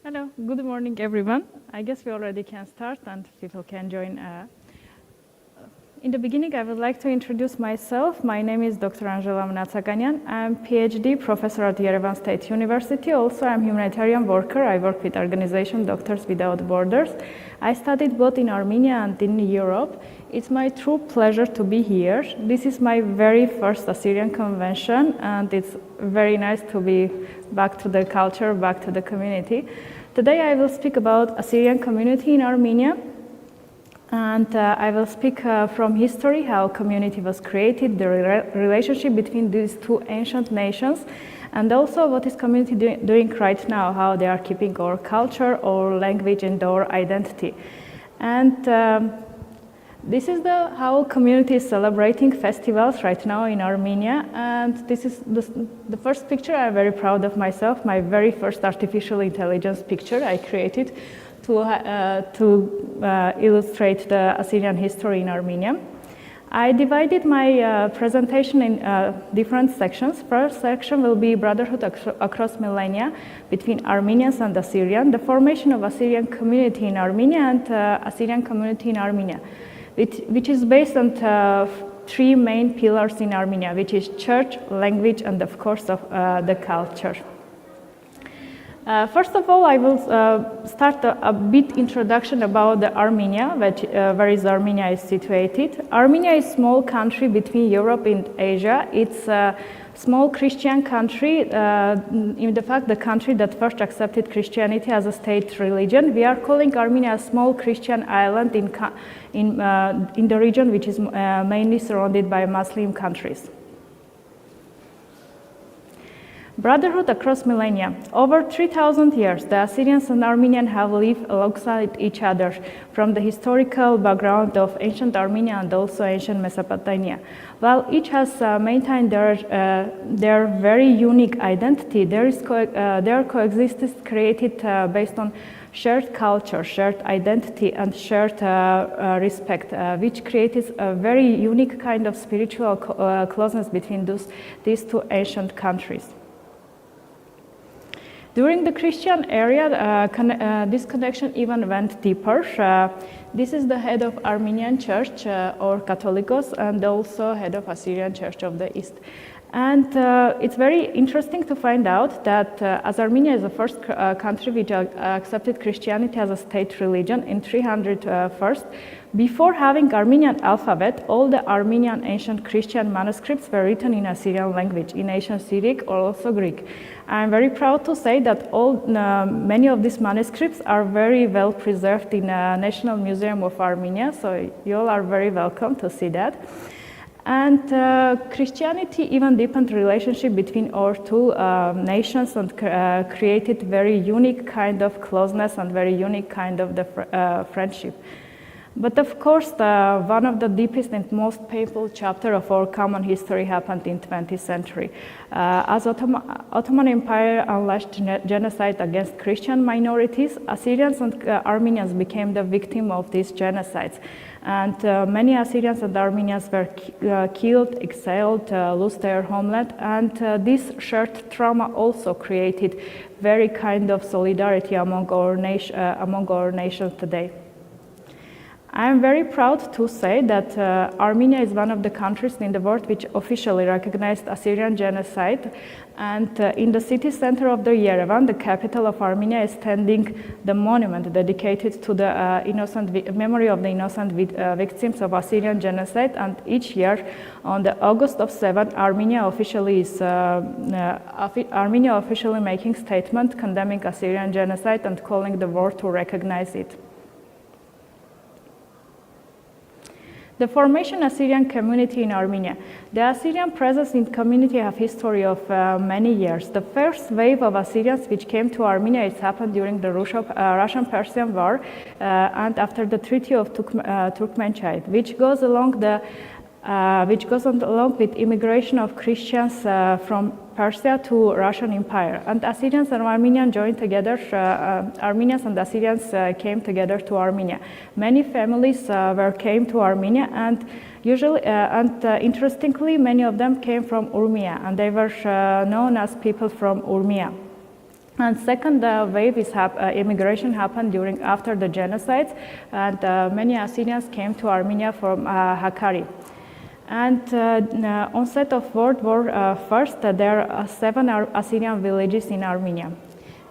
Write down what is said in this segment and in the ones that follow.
Hello, good morning everyone. I guess we already can start and people can join. In the beginning, I would like to introduce myself. My name is Dr. Anzhela Mnatsakanyan. I'm PhD professor at Yerevan State University. Also, I'm humanitarian worker. I work with organization Doctors Without Borders. I studied both in Armenia and in Europe. It's my true pleasure to be here. This is my very first Assyrian convention, and it's very nice to be back to the culture, back to the community. Today I will speak about Assyrian community in Armenia, and I will speak from history, how community was created, the relationship between these two ancient nations, and also what is community doing right now, how they are keeping our culture, our language, and our identity. And this is how community is celebrating festivals right now in Armenia, and this is the first picture. I'm very proud of myself, my very first artificial intelligence picture I created to illustrate the Assyrian history in Armenia. I divided my presentation in different sections. First section will be brotherhood across millennia between Armenians and Assyrian, the formation of Assyrian community in Armenia and Assyrian community in Armenia, which is based on three main pillars in Armenia, which is church, language, and of course of the culture. First of all, I will start a bit introduction about the Armenia, where is Armenia is situated. Armenia is a small country between Europe and Asia. It's a small Christian country, in the fact the country that first accepted Christianity as a state religion. We are calling Armenia a small Christian island in the region which is mainly surrounded by Muslim countries. Brotherhood across millennia. Over 3,000 years, the Assyrians and Armenians have lived alongside each other from the historical background of ancient Armenia and also ancient Mesopotamia. While each has maintained their very unique identity, their coexistence created based on shared culture, shared identity, and shared respect, which created a very unique kind of spiritual closeness between these two ancient countries. During the Christian era, this connection even went deeper. This is the head of Armenian Church, or Catholicos, and also head of Assyrian Church of the East. And it's very interesting to find out that as Armenia is the first country which accepted Christianity as a state religion in 301st, before having Armenian alphabet, all the Armenian ancient Christian manuscripts were written in Assyrian language, in ancient Syriac or also Greek. I'm very proud to say that many of these manuscripts are very well preserved in the National Museum of Armenia, so you all are very welcome to see that. And Christianity even deepened the relationship between our two nations and created very unique kind of closeness and very unique kind of the friendship. But of course, one of the deepest and most painful chapter of our common history happened in 20th century. As Ottoman Empire unleashed genocide against Christian minorities, Assyrians and Armenians became the victim of these genocides. And many Assyrians and Armenians were killed, exiled, lost their homeland, and this shared trauma also created very kind of solidarity among our nations today. I am very proud to say that Armenia is one of the countries in the world which officially recognized Assyrian genocide. And in the city center of the Yerevan, the capital of Armenia, is standing the monument dedicated to the memory of the innocent victims of Assyrian genocide. And each year, on the August of 7, Armenia officially making statement condemning Assyrian genocide and calling the world to recognize it. The formation Assyrian community in Armenia. The Assyrian presence in community have history of many years. The first wave of Assyrians which came to Armenia, it happened during the Russian-Persian War and after the Treaty of Turkmenchay, which goes along with immigration of Christians from Persia to Russian Empire. And Assyrians and Armenians joined together. Armenians and Assyrians came together to Armenia. Many families came to Armenia, and interestingly, many of them came from Urmia, and they were known as people from Urmia. And second wave is immigration happened after the genocides, and many Assyrians came to Armenia from Hakkari. And onset of World War I, there are 7 Assyrian villages in Armenia.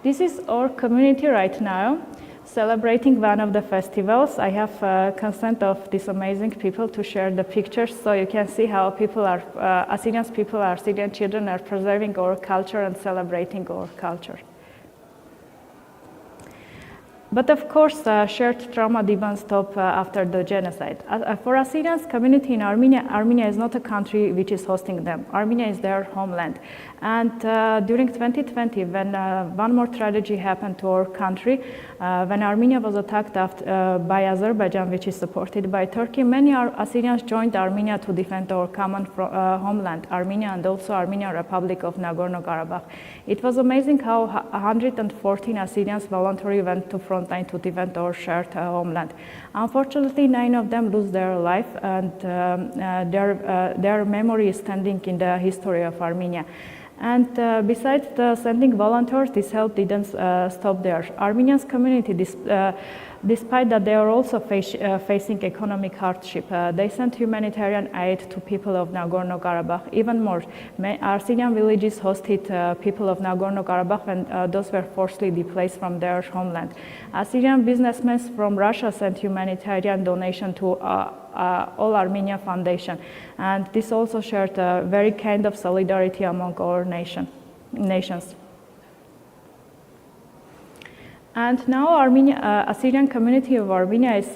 This is our community right now, celebrating one of the festivals. I have consent of these amazing people to share the pictures, so you can see how Assyrian children are preserving our culture and celebrating our culture. But of course, shared trauma didn't stop after the genocide. For Assyrians community in Armenia, Armenia is not a country which is hosting them. Armenia is their homeland. And during 2020, when one more tragedy happened to our country, when Armenia was attacked by Azerbaijan, which is supported by Turkey, many Assyrians joined Armenia to defend our common homeland, Armenia, and also Armenian Republic of Nagorno-Karabakh. It was amazing how 114 Assyrians voluntarily went to frontline to defend our shared homeland. Unfortunately, 9 of them lose their life, and their memory is standing in the history of Armenia. And besides sending volunteers, this help didn't stop there. Armenian community, despite that they are also facing economic hardship, they sent humanitarian aid to people of Nagorno-Karabakh. Even more, Assyrian villages hosted people of Nagorno-Karabakh when those were forcibly displaced from their homeland. Assyrian businessmen from Russia sent humanitarian donation to All Armenia Foundation, and this also shared a very kind of solidarity among our nations. And now Assyrian community of Armenia is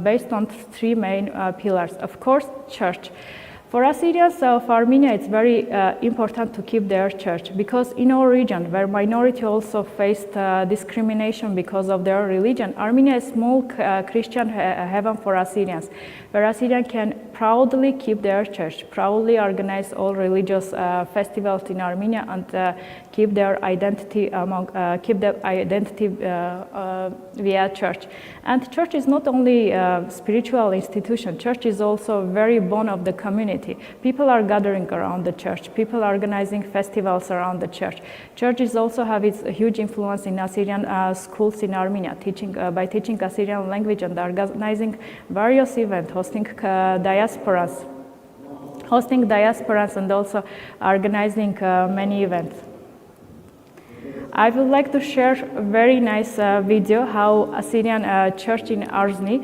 based on 3 main pillars. Of course, church. For Assyrians of Armenia, it's very important to keep their church, because in our region, where minority also faced discrimination because of their religion, Armenia is a small Christian heaven for Assyrians, where Assyrians can proudly keep their church, proudly organize all religious festivals in Armenia, and keep their identity via church. And church is not only a spiritual institution. Church is also very bone of the community. People are gathering around the church. People are organizing festivals around the church. Churches also have its huge influence in Assyrian schools in Armenia, by teaching Assyrian language and organizing various events, hosting diasporas, and also organizing many events. I would like to share a very nice video how Assyrian church in Arzini,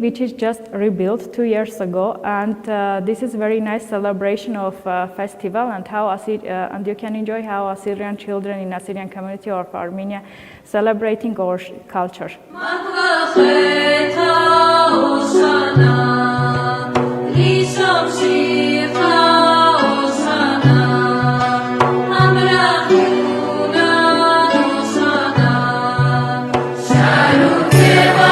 which is just rebuilt 2 years ago, and this is very nice celebration of festival, and and you can enjoy how Assyrian children in Assyrian community of Armenia celebrating our culture. Sharu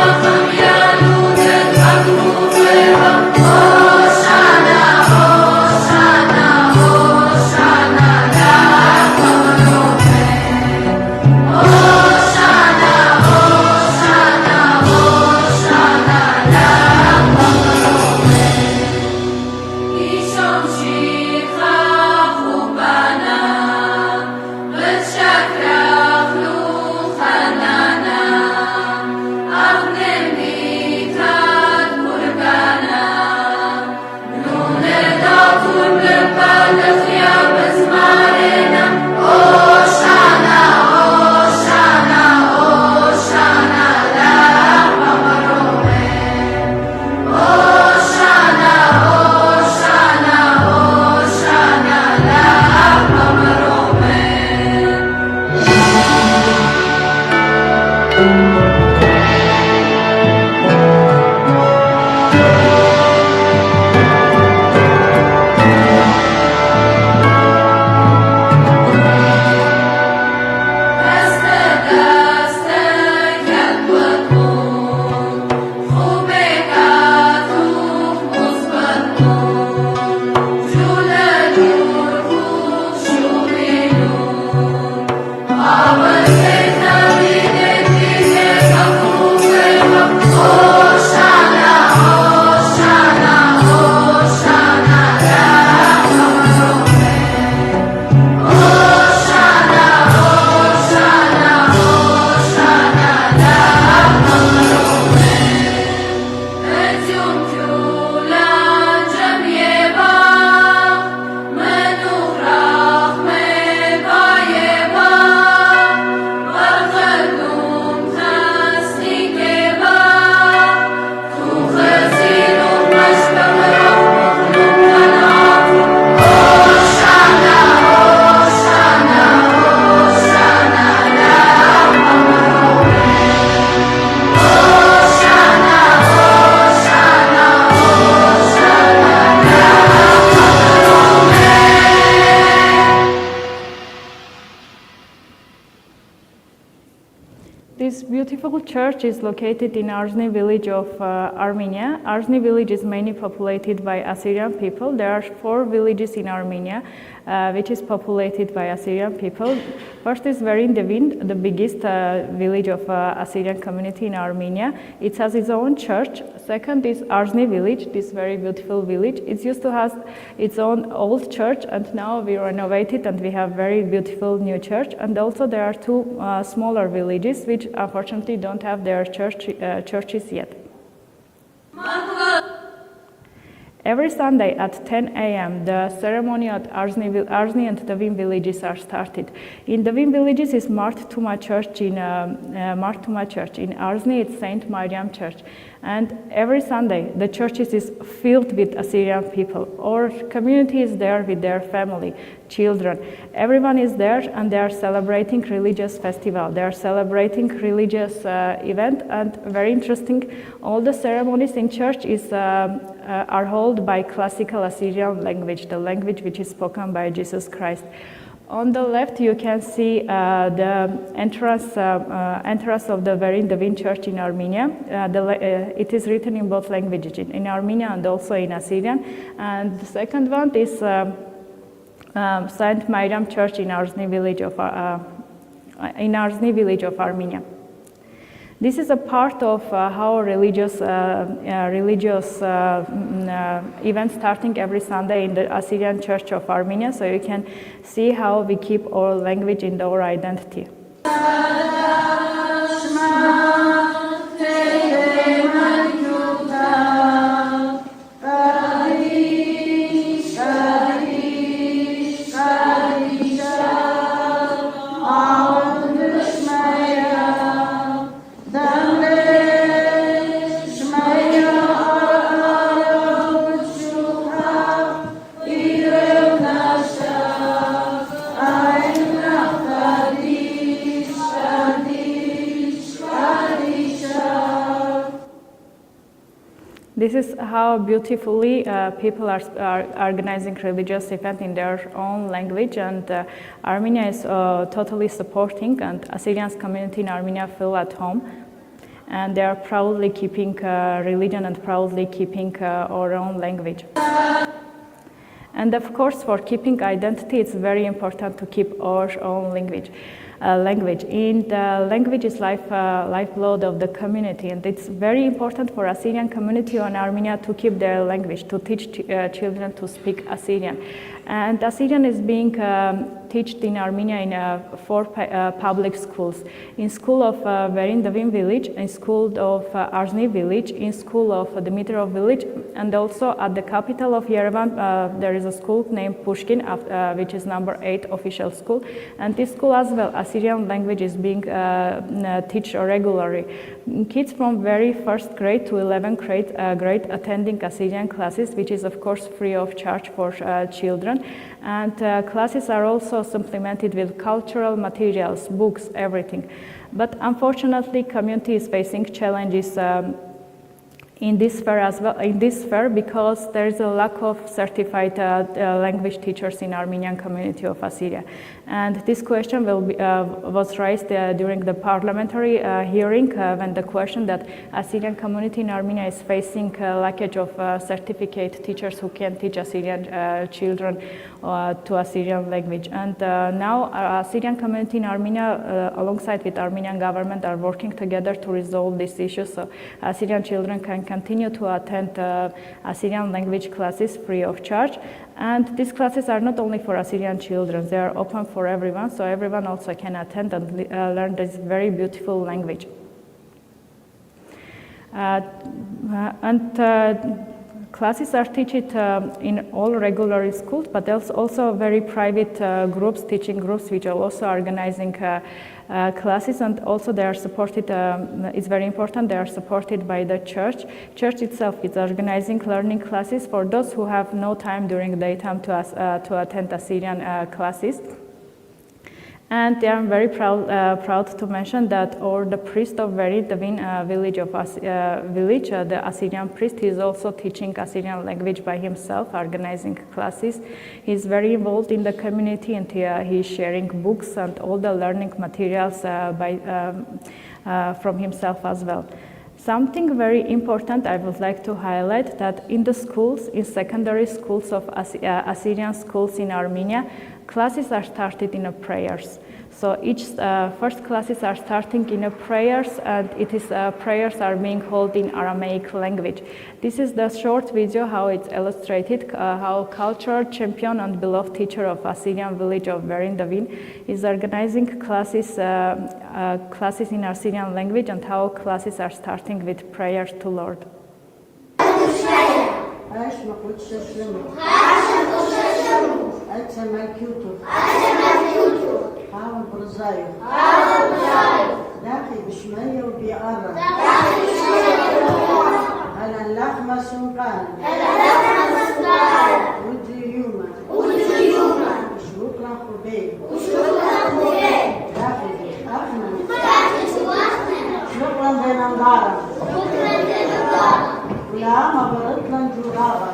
This beautiful church is located in Arzny village of Armenia. Arzny village is mainly populated by Assyrian people. There are 4 villages in Armenia which is populated by Assyrian people. First is Verindevin, the biggest village of Assyrian community in Armenia. It has its own church. Second is Arzny village, this very beautiful village. It used to have its own old church, and now we renovated and we have very beautiful new church. And also there are 2 smaller villages which unfortunately don't have their churches yet. Every Sunday at 10 a.m. the ceremony at Arzny and Davin villages are started. In Davin villages is Martuma Church. In Arzny it's Saint Mariam Church. And every Sunday the churches is filled with Assyrian people. Our community is there with their family, children. Everyone is there and they are celebrating religious festival. They are celebrating religious event, and very interesting, all the ceremonies in church are held by classical Assyrian language, the language which is spoken by Jesus Christ. On the left, you can see the entrance of the Verindevin Church in Armenia. It is written in both languages, in Armenian and also in Assyrian. And the second one is Saint Mariam Church in Arzny village of Armenia. This is a part of how religious events starting every Sunday in the Assyrian Church of Armenia, so you can see how we keep our language and our identity. This is how beautifully people are organizing religious events in their own language, and Armenia is totally supporting, and Assyrian community in Armenia feel at home, and they are proudly keeping religion and proudly keeping our own language. And of course, for keeping identity, it's very important to keep our own language. In the language is lifeblood of the community, and it's very important for Assyrian community in Armenia to keep their language, to teach children to speak Assyrian. And Assyrian is being taught in Armenia in 4 public schools. In school of Verindevin village, in school of Arzny village, in school of Dimitrov village, and also at the capital of Yerevan, there is a school named Pushkin, which is number 8 official school. And this school as well, Assyrian language is being taught regularly. Kids from very first grade to 11th grade attending Assyrian classes, which is of course free of charge for children. And classes are also supplemented with cultural materials, books, everything. But unfortunately, community is facing challenges in this sphere as well, because there is a lack of certified language teachers in Armenian community of Assyria. And this question was raised during the parliamentary hearing when the question that Assyrian community in Armenia is facing a lackage of certificate teachers who can teach Assyrian children to Assyrian language. And now Assyrian community in Armenia, alongside with Armenian government, are working together to resolve this issue, so Assyrian children can continue to attend Assyrian language classes free of charge. And these classes are not only for Assyrian children, they are open for everyone, so everyone also can attend and learn this very beautiful language. Classes are taught in all regular schools, but there's also very private groups, teaching groups, which are also organizing classes, and also they are supported, it's very important, they are supported by the church. Church itself is organizing learning classes for those who have no time during the daytime to attend Assyrian classes. And I am very proud to mention that the priest of Verindavin village, the Assyrian priest, he is also teaching Assyrian language by himself, organizing classes. He is very involved in the community, and he is sharing books and all the learning materials from himself as well. Something very important I would like to highlight, that in the schools, in secondary schools of Assyrian schools in Armenia, classes are started in prayers. So each first classes are starting in prayers, and prayers are being held in Aramaic language. This is the short video how it's illustrated, how cultural champion and beloved teacher of Assyrian village of Verindavin is organizing classes in Assyrian language, and how classes are starting with prayers to Lord. داخل بشمية وبيقرب هلا اللحمة سنقان وديوما وشوكرا خبيب داخل أخنا شكرا بين الغارة ولا ما برطنا جرابة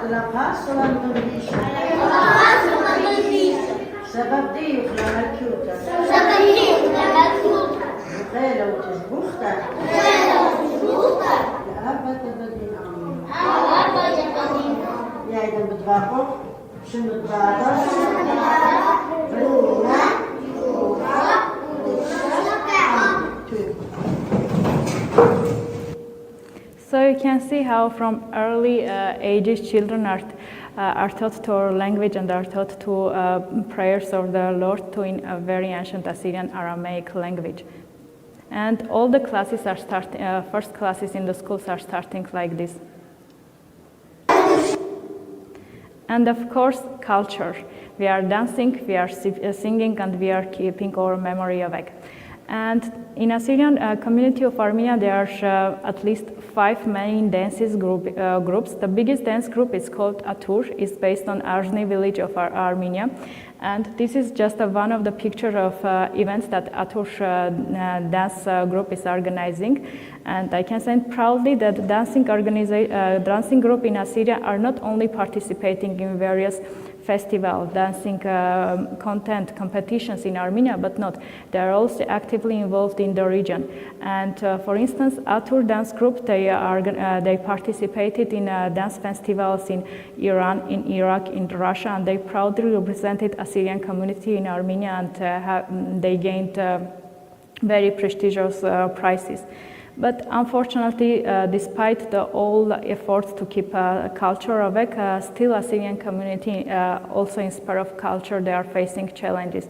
ولا قاسوا المنبيشة سبب ضيوف لما كيوتا وخيلة وتزبوختا لأبا تبدين عمي يا إذا بتباقوا شنو تباقوا So you can see how from early ages children are taught to our language and are taught to prayers of the Lord to in a very ancient Assyrian Aramaic language. And all the classes are first classes in the schools are starting like this. And of course, culture. We are dancing, we are singing, and we are keeping our memory awake. And in Assyrian community of Armenia, there are at least 5 main dances groups. The biggest dance group is called Atur. It's based on Arzhny village of Armenia. And this is just one of the pictures of events that Atur dance group is organizing. And I can say proudly that dancing group in Assyria are not only participating in various festival, dancing content competitions in Armenia, but not. They are also actively involved in the region. And for instance, Atur dance group, they participated in dance festivals in Iran, in Iraq, in Russia, and they proudly represented Assyrian community in Armenia, and they gained very prestigious prizes. But unfortunately, despite all efforts to keep culture awake, still Assyrian community, also in sphere of culture, they are facing challenges.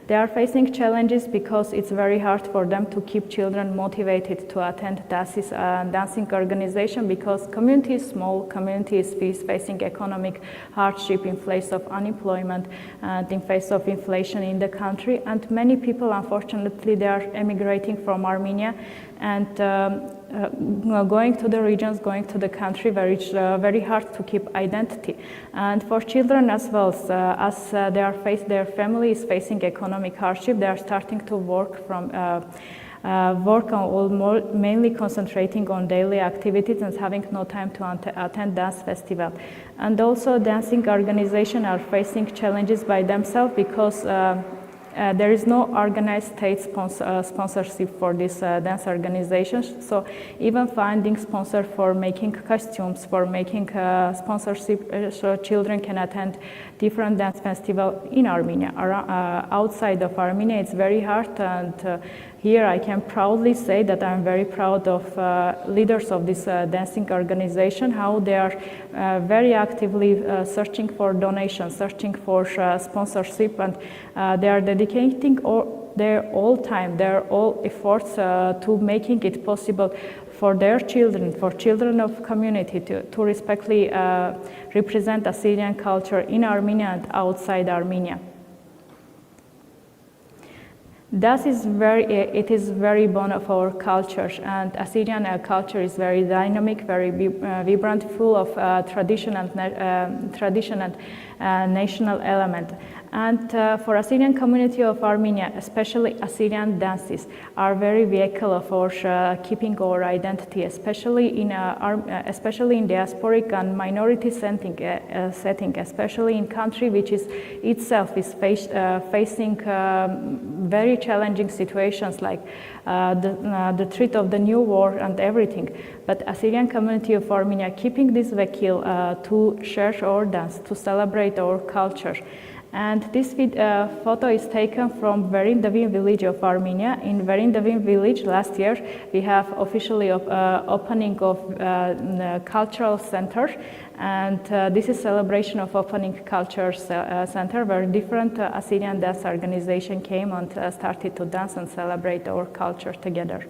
They are facing challenges because it's very hard for them to keep children motivated to attend dancing organization, because community is small, community is facing economic hardship in face of unemployment and in face of inflation in the country. And many people, unfortunately, they are emigrating from Armenia. And going to the regions, going to the country where it's very hard to keep identity. And for children as well, as their family is facing economic hardship, they are starting to work mainly concentrating on daily activities and having no time to attend dance festival. And also dancing organizations are facing challenges by themselves because there is no organized state sponsorship for these dance organizations. So even finding sponsor for making costumes, for making sponsorship so children can attend different dance festival in Armenia. Outside of Armenia, it's very hard, and here I can proudly say that I'm very proud of leaders of this dancing organization, how they are very actively searching for donations, searching for sponsorship, and they are dedicating their all time, their all efforts to making it possible for their children, for children of community to respectfully represent Assyrian culture in Armenia and outside Armenia. Thus, it is very born of our culture, and Assyrian culture is very dynamic, very vibrant, full of tradition and national element. And for Assyrian community of Armenia, especially Assyrian dances are very vehicle for keeping our identity, especially in diasporic and minority setting, especially in country which is itself is facing very challenging situations like the threat of the new war and everything. But Assyrian community of Armenia keeping this vehicle to share our dance, to celebrate our culture. And this photo is taken from Verindavin village of Armenia. In Verindavin village last year, we have officially opening of cultural center, and this is celebration of opening culture center where different Assyrian dance organization came and started to dance and celebrate our culture together.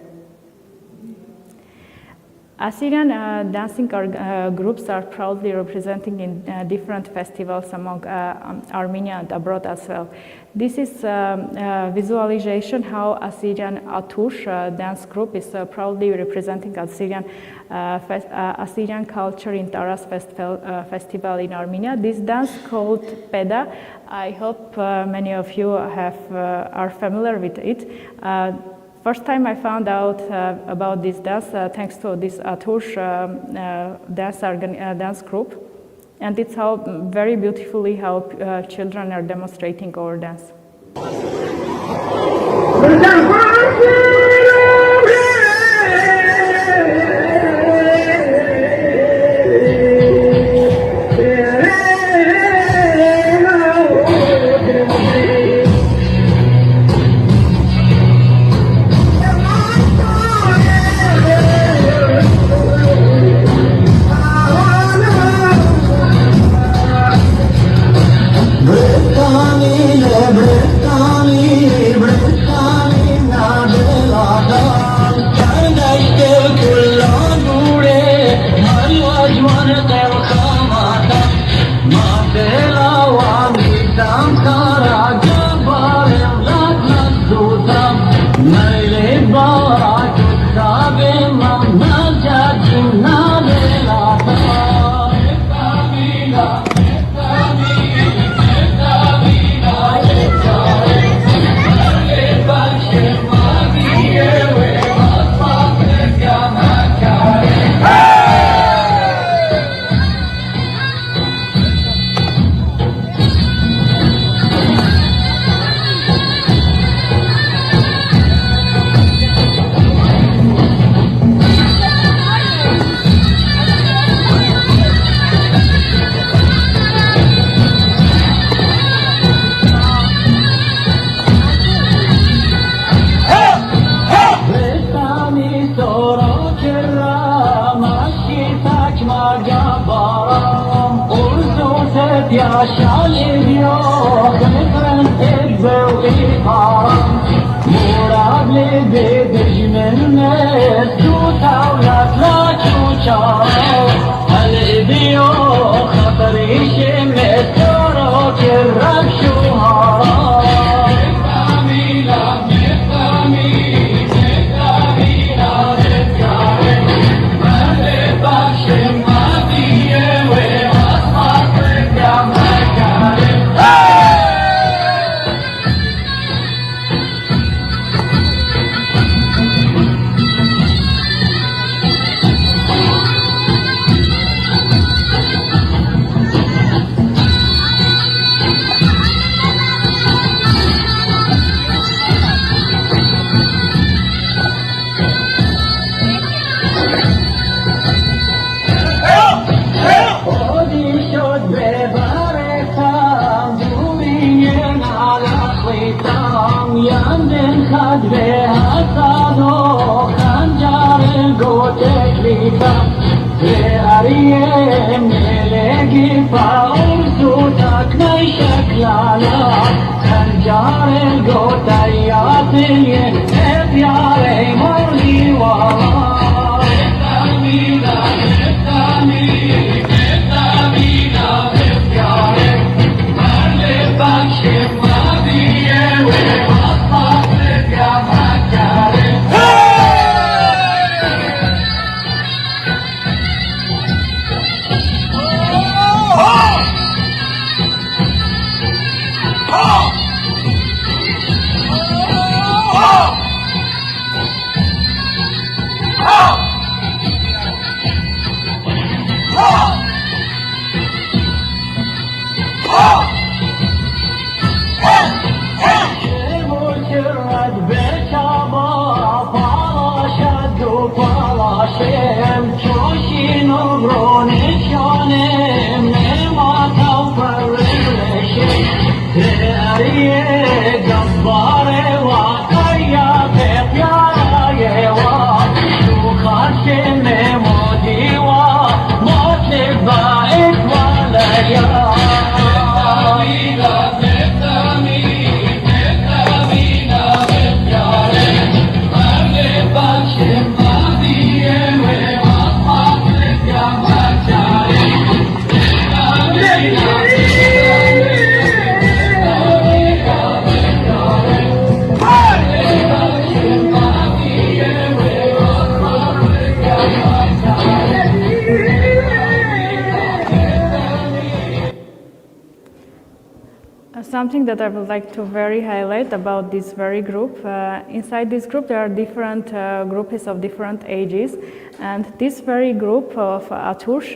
Assyrian dancing groups are proudly representing in different festivals among Armenia and abroad as well. This is visualization how Assyrian Atush dance group is proudly representing Assyrian culture in Taras festival in Armenia. This dance called Peda, I hope many of you are familiar with it. First time I found out about this dance thanks to this Atush dance group, and it's how very beautifully how children are demonstrating our dance. Something that I would like to very highlight about this very group, inside this group there are different groups of different ages, and this very group of Atush,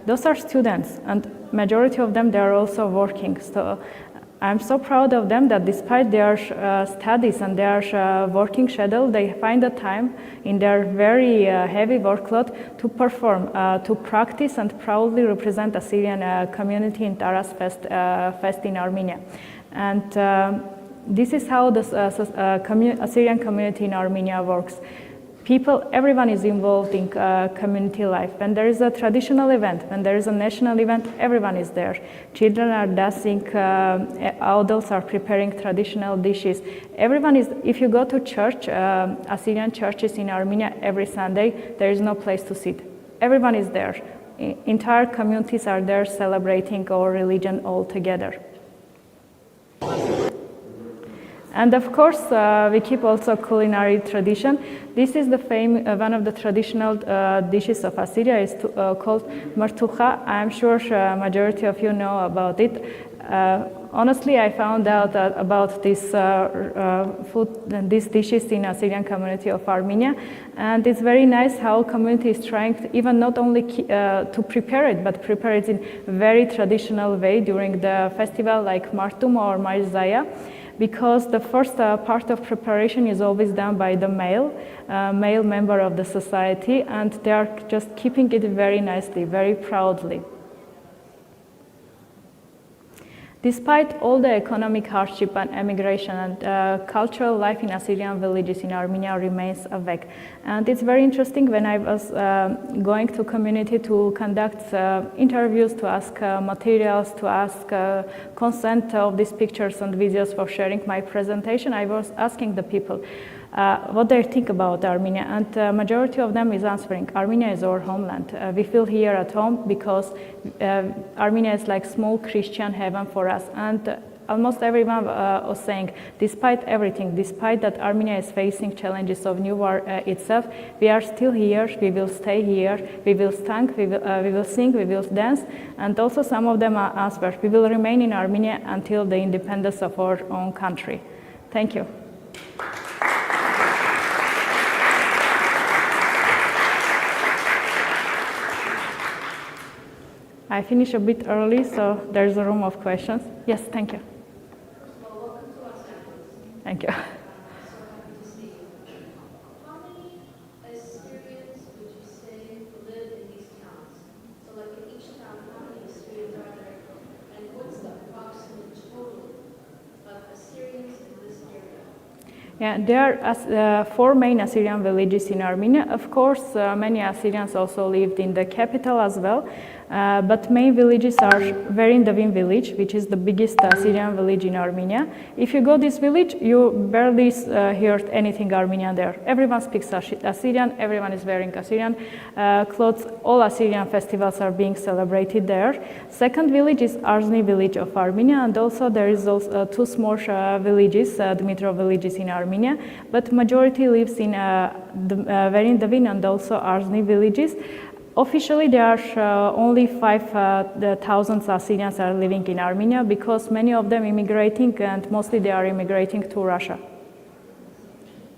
those are students, and majority of them they are also working. So I'm so proud of them that despite their studies and their working schedule, they find the time in their very heavy workload to perform, to practice and proudly represent Assyrian community in Taras Fest in Armenia. And this is how the Assyrian community in Armenia works. People, everyone is involved in community life. When there is a traditional event, when there is a national event, everyone is there. Children are dancing, adults are preparing traditional dishes. Everyone is, if you go to church, Assyrian churches in Armenia, every Sunday, there is no place to sit. Everyone is there. Entire communities are there celebrating our religion all together. And of course, we keep also culinary tradition. This is the one of the traditional dishes of Assyria is called martucha. I'm sure majority of you know about it. Honestly, I found out about this these dishes in Assyrian community of Armenia, and it's very nice how community is trying to even not only to prepare it, but prepare it in very traditional way during the festival like Martum or Marzaya. Because the first part of preparation is always done by the male member of the society, and they are just keeping it very nicely, very proudly. Despite all the economic hardship and emigration, and cultural life in Assyrian villages in Armenia remains awake. And it's very interesting when I was going to community to conduct interviews, to ask materials, to ask consent of these pictures and videos for sharing my presentation. I was asking the people what they think about Armenia, and the majority of them is answering, Armenia is our homeland. We feel here at home because Armenia is like small Christian heaven for us. And almost everyone was saying, despite everything, despite that Armenia is facing challenges of new war itself, we are still here, we will stay here, we will sing, we will dance, and also some of them answered, we will remain in Armenia until the independence of our own country. Thank you. I finished a bit early, so there's a room of questions. Yes, thank you. Well, welcome to Los Angeles. Thank you. So happy to see you. How many Assyrians would you say live in these towns? So like in each town, how many Assyrians are there? And what's the approximate total of Assyrians in this area? Yeah, there are 4 main Assyrian villages in Armenia. Of course, many Assyrians also lived in the capital as well. But main villages are Verindavin village, which is the biggest Assyrian village in Armenia. If you go this village, you barely hear anything Armenian there. Everyone speaks Assyrian, everyone is wearing Assyrian clothes. All Assyrian festivals are being celebrated there. Second village is Arzny village of Armenia, and also there is also 2 small villages, Dmitrov villages in Armenia, but majority lives in Verindavin and also Arzny villages. Officially, there are only 5,000 Assyrians are living in Armenia because many of them immigrating, and mostly they are immigrating to Russia.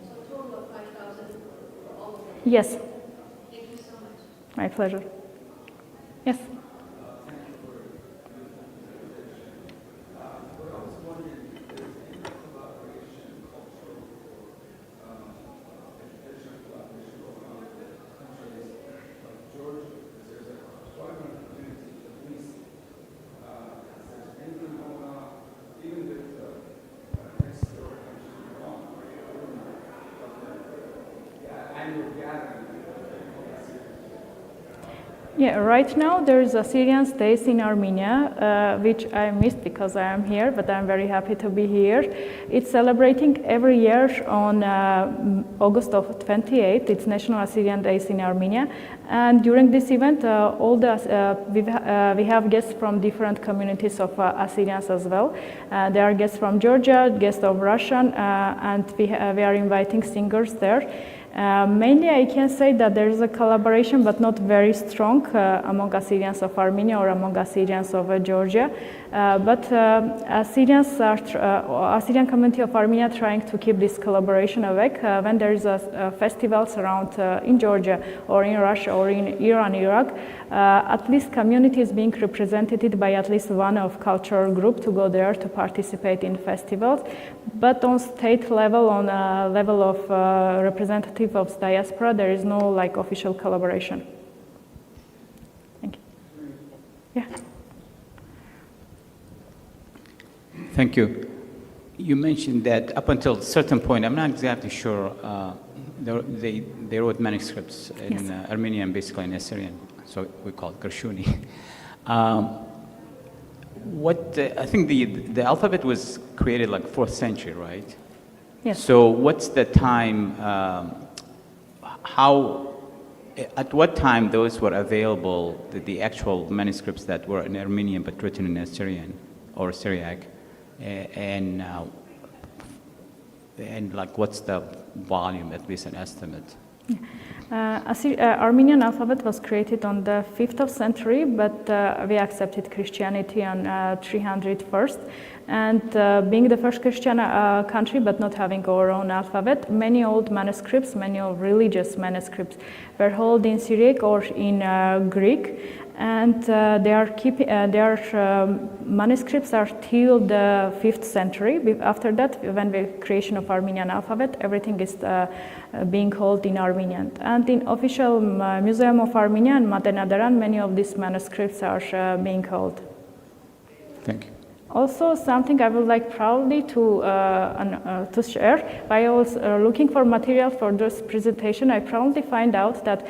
So a total of 5,000 for all of them? Yes. Thank you so much. My pleasure. Yes. Yeah, right now there is Assyrian Days in Armenia, which I missed because I am here, but I'm very happy to be here. It's celebrating every year on August of 28th. It's National Assyrian Days in Armenia, and during this event, we have guests from different communities of Assyrians as well. There are guests from Georgia, guests of Russian, and we are inviting singers there. Mainly, I can say that there is a collaboration, but not very strong among Assyrians of Armenia or among Assyrians of Georgia. But Assyrian community of Armenia trying to keep this collaboration awake. When there is festivals around in Georgia or in Russia or in Iran, Iraq, at least community is being represented by at least one of cultural group to go there to participate in festivals. But on state level, on a level of representative of diaspora, there is no like official collaboration. Thank you. Yeah. Thank you. You mentioned that up until a certain point, I'm not exactly sure, they wrote manuscripts in Armenian, basically in Assyrian, so we call it Gershuni. I think the alphabet was created like 4th century, right? Yes. So what's the time, at what time those were available, the actual manuscripts that were in Armenian but written in Assyrian or Syriac? And like what's the volume, at least an estimate? Armenian alphabet was created on the 5th century, but we accepted Christianity on 301st. And being the first Christian country, but not having our own alphabet, many old manuscripts, many old religious manuscripts were held in Syriac or in Greek. And their manuscripts are till the 5th century. After that, when the creation of Armenian alphabet, everything is being held in Armenian. And in official Museum of Armenia in Matenadaran, many of these manuscripts are being held. Thank you. Also, something I would like proudly to share. While I was looking for material for this presentation, I proudly find out that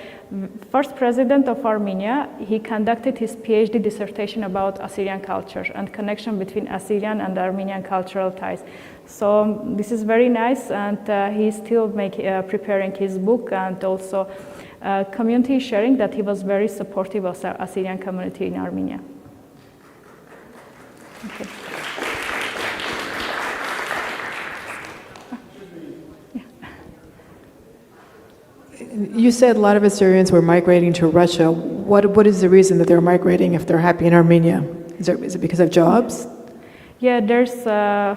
first president of Armenia, he conducted his PhD dissertation about Assyrian culture and connection between Assyrian and Armenian cultural ties. So this is very nice, and he's still preparing his book, and also community sharing that he was very supportive of the Assyrian community in Armenia. Okay. You said a lot of Assyrians were migrating to Russia. What is the reason that they're migrating if they're happy in Armenia? Is it because of jobs? Yeah, there's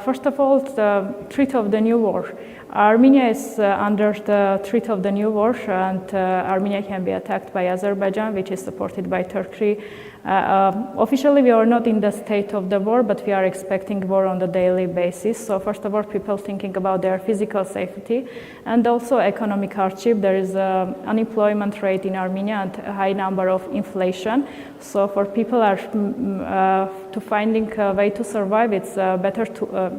first of all the threat of the new war. Armenia is under the threat of the new war, and Armenia can be attacked by Azerbaijan, which is supported by Turkey. Officially, we are not in the state of the war, but we are expecting war on a daily basis. So first of all, people thinking about their physical safety and also economic hardship. There is an unemployment rate in Armenia and a high number of inflation. So for people to finding a way to survive, it's better to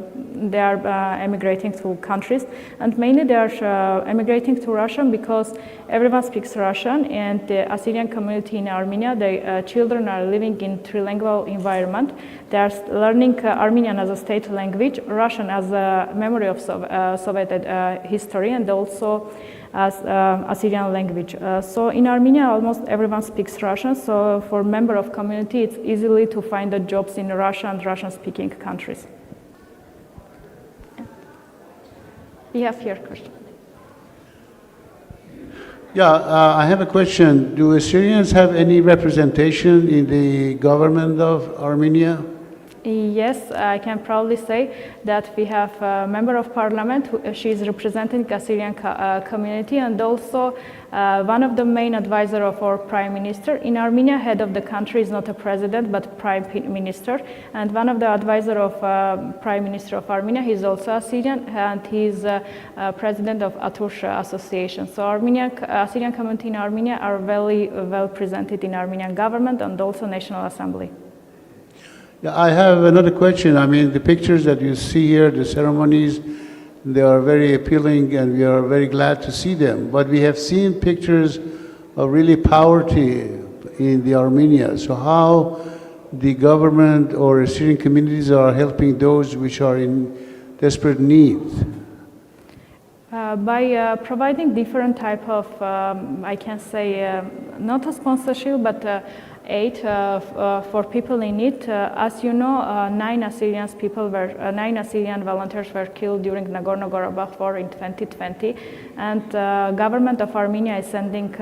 they are emigrating to countries, and mainly they are emigrating to Russian because everyone speaks Russian, and the Assyrian community in Armenia, the children are living in trilingual environment. They are learning Armenian as a state language, Russian as a memory of Soviet history, and also as Assyrian language. So in Armenia, almost everyone speaks Russian, so for member of community, it's easily to find the jobs in Russia and Russian-speaking countries. We have here a question. Yeah, I have a question. Do Assyrians have any representation in the government of Armenia? Yes, I can proudly say that we have a member of parliament. She is representing Assyrian community, and also one of the main advisor of our prime minister. In Armenia, head of the country is not a president, but prime minister. And one of the advisor of prime minister of Armenia, he is also Assyrian, and he is president of Atush Association. So Assyrian community in Armenia are very well presented in Armenian government and also National Assembly. Yeah, I have another question. I mean, the pictures that you see here, the ceremonies, they are very appealing and we are very glad to see them. But we have seen pictures of really poverty in the Armenia. So how the government or Assyrian communities are helping those which are in desperate need? By providing different type of, I can say, not a sponsorship, but aid for people in need. As you know, 9 Assyrian volunteers were killed during Nagorno-Karabakh war in 2020, and government of Armenia is sending.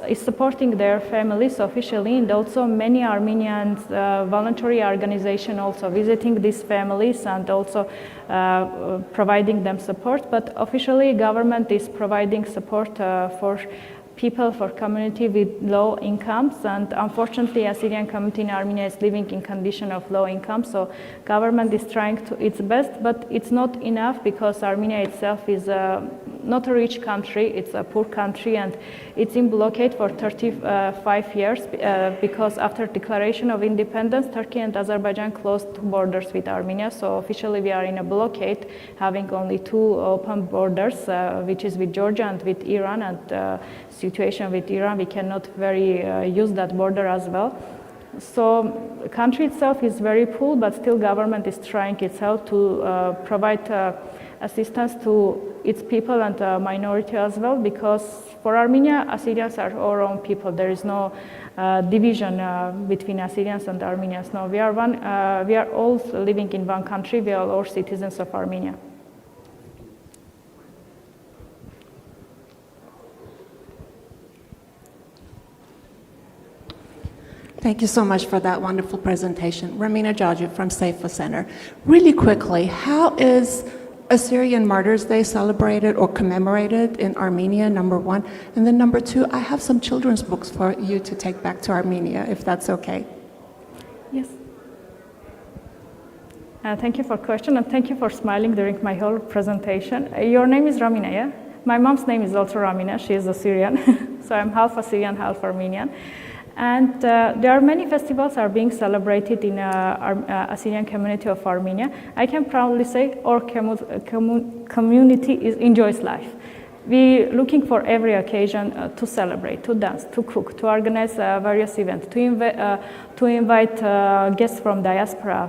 Is supporting their families officially, and also many Armenian voluntary organizations also visiting these families and also providing them support. But officially, government is providing support for people, for community with low incomes, and unfortunately Assyrian community in Armenia is living in condition of low income, so government is trying to its best, but it's not enough because Armenia itself is not a rich country, it's a poor country, and it's in blockade for 35 years because after declaration of independence, Turkey and Azerbaijan closed borders with Armenia, so officially we are in a blockade, having only 2 open borders, which is with Georgia and with Iran, and situation with Iran, we cannot use that border as well. So the country itself is very poor, but still government is trying itself to provide assistance to its people and minority as well, because for Armenia, Assyrians are our own people. There is no division between Assyrians and Armenians. No, we are all living in one country. We are all citizens of Armenia. Thank you so much for that wonderful presentation. Ramina Jaji from Seifa Center. Really quickly, how is Assyrian Martyrs Day celebrated or commemorated in Armenia, number 1? And then number 2, I have some children's books for you to take back to Armenia, if that's okay. Yes. Thank you for the question, and thank you for smiling during my whole presentation. Your name is Ramina, yeah? My mom's name is also Ramina. She is Assyrian, so I'm half Assyrian, half Armenian. And there are many festivals are being celebrated in Assyrian community of Armenia. I can proudly say our community enjoys life. We're looking for every occasion to celebrate, to dance, to cook, to organize various events, to invite guests from diaspora,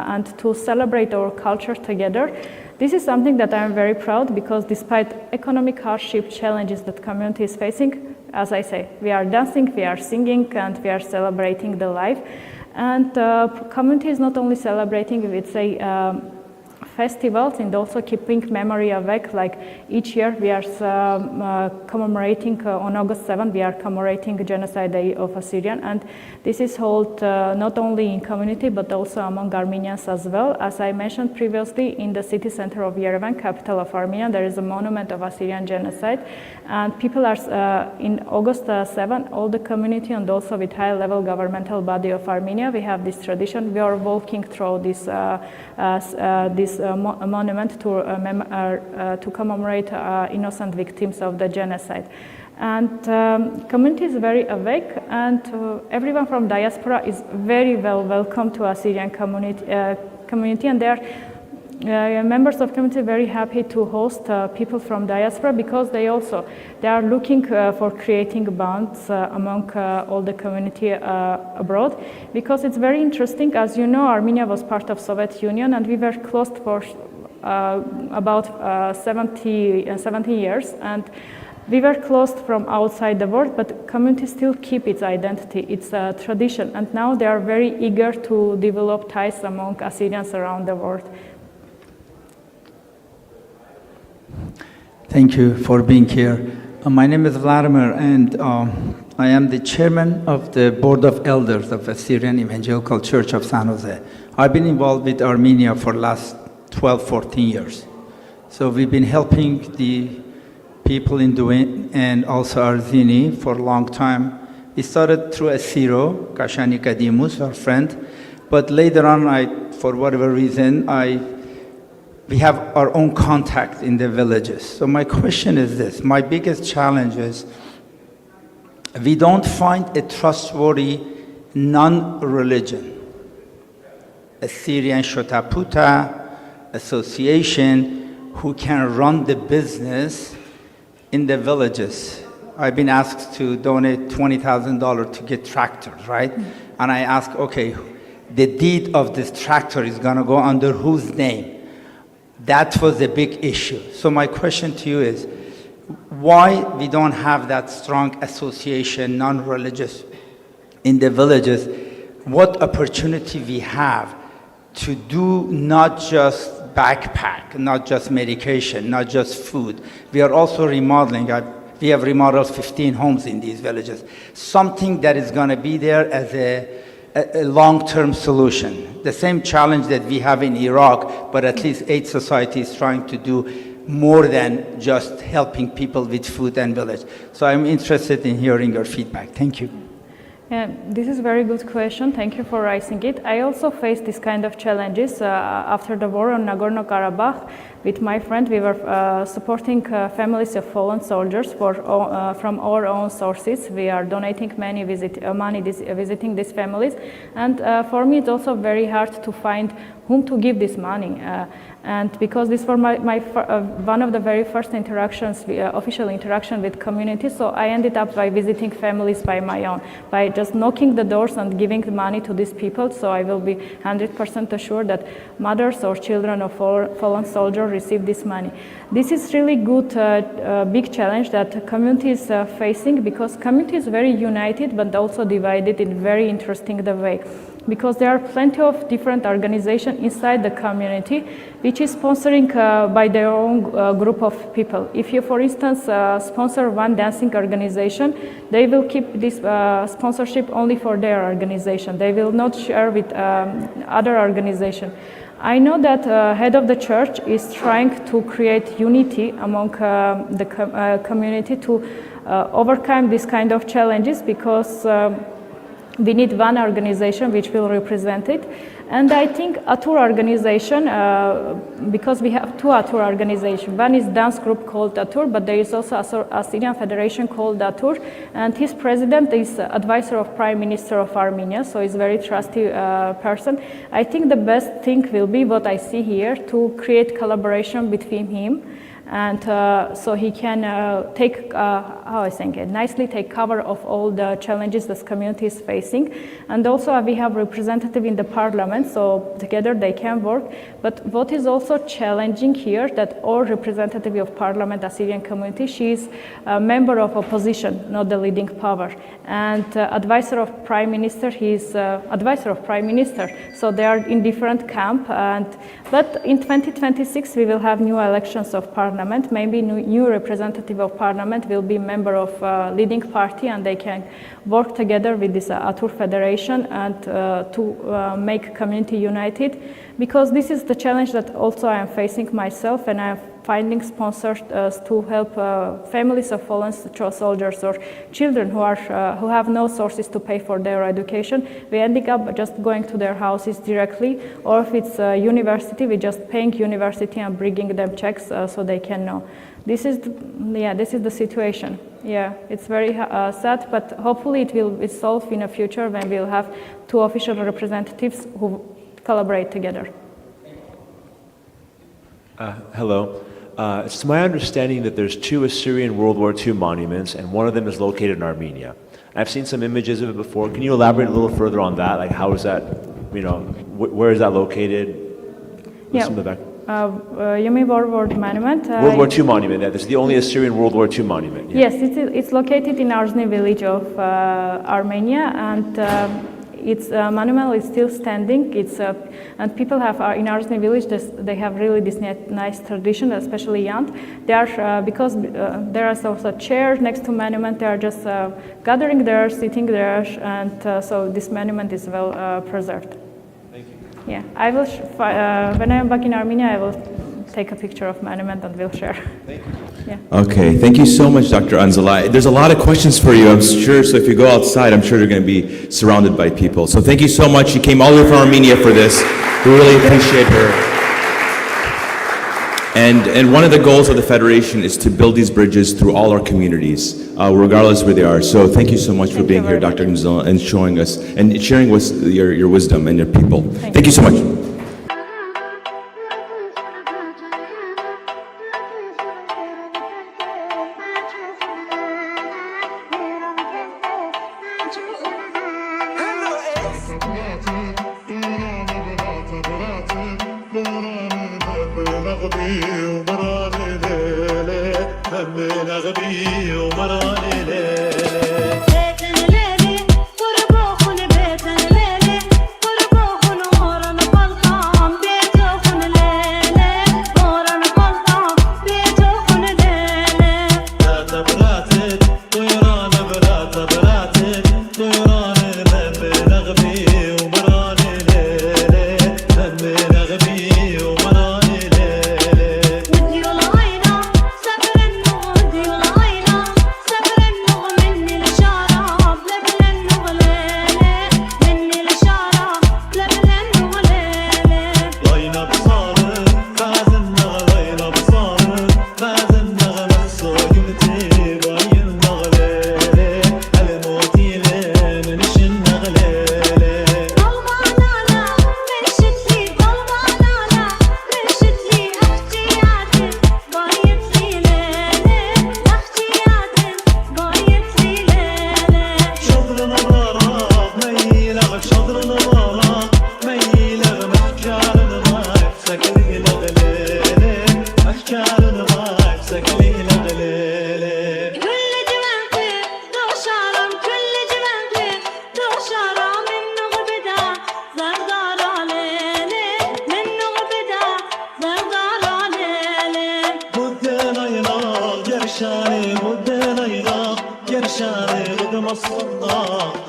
and to celebrate our culture together. This is something that I'm very proud, because despite economic hardship challenges that community is facing, as I say, we are dancing, we are singing, and we are celebrating the life. And community is not only celebrating, we'd say, festivals, and also keeping memory awake. Like each year we are commemorating on August 7th, we are commemorating Genocide Day of Assyrian, and this is held not only in community but also among Armenians as well. As I mentioned previously, in the city center of Yerevan, capital of Armenia, there is a monument of Assyrian genocide, and people are in August 7th, all the community and also with high level governmental body of Armenia, we have this tradition. We are walking through this monument to commemorate innocent victims of the genocide. And community is very awake, and everyone from diaspora is very well welcome to Assyrian community, and they are members of community are very happy to host people from diaspora because they are looking for creating bonds among all the community abroad, because it's very interesting. As you know, Armenia was part of Soviet Union and we were closed for about 70 years, and we were closed from outside the world, but community still keep its identity, its tradition, and now they are very eager to develop ties among Assyrians around the world. Thank you for being here. My name is Vladimir, and I am the chairman of the Board of Elders of Assyrian Evangelical Church of San Jose. I've been involved with Armenia for the last 12, 14 years. So we've been helping the people in Duin and also Arzini for a long time. We started through Asiro, Kashani Kadimus, our friend, but later on, for whatever reason, we have our own contact in the villages. So my question is this: my biggest challenge is we don't find a trustworthy non-religion, Assyrian Shotaputa association, who can run the business in the villages. I've been asked to donate $20,000 to get tractors, right? And I ask, okay, the deed of this tractor is gonna go under whose name? That was a big issue. So my question to you is, why we don't have that strong association, non-religious, in the villages? What opportunity we have to do not just backpack, not just medication, not just food. We are also remodeling. We have remodeled 15 homes in these villages. Something that is going to be there as a long-term solution. The same challenge that we have in Iraq, but at least aid society is trying to do more than just helping people with food and village. So I'm interested in hearing your feedback. Thank you. Yeah, this is a very good question. Thank you for raising it. I also faced this kind of challenges after the war on Nagorno-Karabakh. With my friend, we were supporting families of fallen soldiers from our own sources. We are donating money visiting these families. And for me, it's also very hard to find whom to give this money. And because this was one of the very first interactions, official interaction with community, so I ended up by visiting families by my own, by just knocking the doors and giving the money to these people. So I will be 100% assured that mothers or children of fallen soldiers receive this money. This is really good, big challenge that community is facing, because community is very united but also divided in very interesting way. Because there are plenty of different organizations inside the community which is sponsoring by their own group of people. If you, for instance, sponsor one dancing organization, they will keep this sponsorship only for their organization. They will not share with other organizations. I know that head of the church is trying to create unity among the community to overcome this kind of challenges, because we need one organization which will represent it. And I think Atur organization, because we have two Atur organizations. One is dance group called Atur, but there is also Assyrian Federation called Atur, and his president is advisor of Prime Minister of Armenia, so he's a very trusty person. I think the best thing will be what I see here, to create collaboration between him, and so he can nicely take cover of all the challenges this community is facing. And also we have representative in the parliament, so together they can work. But what is also challenging here, that our representative of parliament, Assyrian community, she is a member of opposition, not the leading power. And advisor of prime minister, he is advisor of prime minister. So they are in different camp. But in 2026 we will have new elections of parliament. Maybe new representative of parliament will be member of leading party, and they can work together with this Atur Federation and to make community united. Because this is the challenge that also I am facing myself, and I am finding sponsors to help families of fallen soldiers or children who have no sources to pay for their education. We ending up just going to their houses directly, or if it's a university, we just paying university and bringing them checks so they can know. This is the situation. Yeah, it's very sad, but hopefully it will be solved in the future when we'll have two official representatives who collaborate together. Hello. It's my understanding that there's 2 Assyrian World War II monuments, and one of them is located in Armenia. I've seen some images of it before. Can you elaborate a little further on that? Like, how is that, where is that located? Yeah. Some of the back. You mean World War Monument? World War II monument. Yeah, this is the only Assyrian World War II monument. Yeah. Yes, it's located in Arzny village of Armenia, and its monument is still standing. And people have in Arzny village. They have really this nice tradition, especially young. They are because there are also chairs next to monument. They are just gathering there, sitting there, and so this monument is well preserved. Thank you. Yeah, I will. When I am back in Armenia, I will take a picture of monument and we'll share. Thank you. Yeah. Okay, thank you so much, Dr. Anzhela. There's a lot of questions for you, I'm sure, so if you go outside, I'm sure you're going to be surrounded by people. So thank you so much. She came all the way from Armenia for this. We really appreciate her. And one of the goals of the Federation is to build these bridges through all our communities, regardless where they are. So thank you so much for being here, Dr. Anzhela, and showing us and sharing with your wisdom and your people. Thank you so much.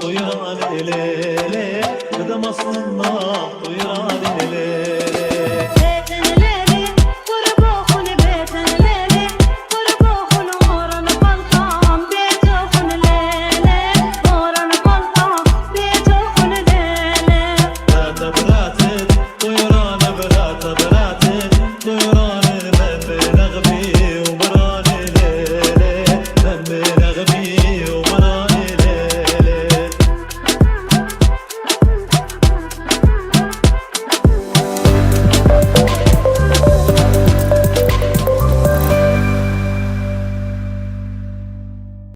Duyuran ele, gıdım aslında duyuran ele.